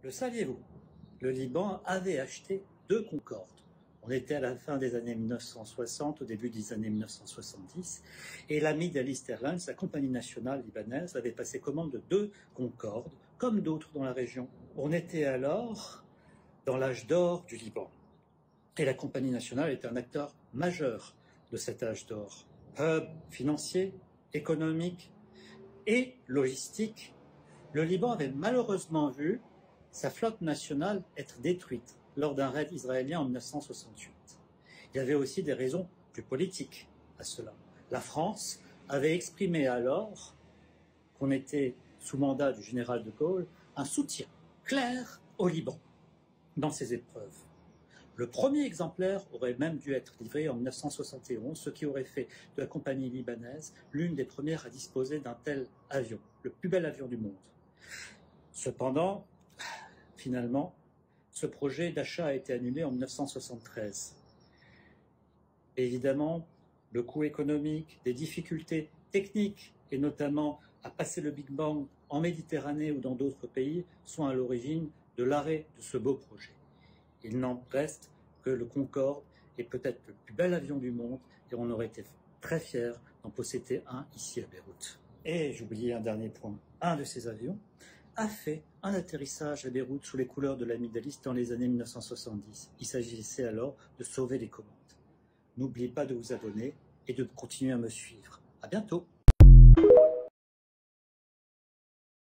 Le saviez-vous? Le Liban avait acheté 2 Concorde. On était à la fin des années 1960, au début des années 1970, et la Middle East Airlines, la compagnie nationale libanaise, avait passé commande de 2 Concorde, comme d'autres dans la région. On était alors dans l'âge d'or du Liban. Et la compagnie nationale était un acteur majeur de cet âge d'or. Hub financier, économique et logistique. Le Liban avait malheureusement vu sa flotte nationale être détruite lors d'un raid israélien en 1968. Il y avait aussi des raisons plus politiques à cela. La France avait exprimé alors qu'on était sous mandat du général de Gaulle un soutien clair au Liban dans ces épreuves. Le premier exemplaire aurait même dû être livré en 1971, ce qui aurait fait de la compagnie libanaise l'une des premières à disposer d'un tel avion, le plus bel avion du monde. Cependant, finalement, ce projet d'achat a été annulé en 1973. Évidemment, le coût économique, des difficultés techniques, et notamment à passer le Big Bang en Méditerranée ou dans d'autres pays, sont à l'origine de l'arrêt de ce beau projet. Il n'en reste que le Concorde est peut-être le plus bel avion du monde et on aurait été très fiers d'en posséder un ici à Beyrouth. Et j'oubliais un dernier point. Un de ces avions a fait un atterrissage à Beyrouth sous les couleurs de la Middle East dans les années 1970. Il s'agissait alors de sauver les commandes. N'oubliez pas de vous abonner et de continuer à me suivre. À bientôt!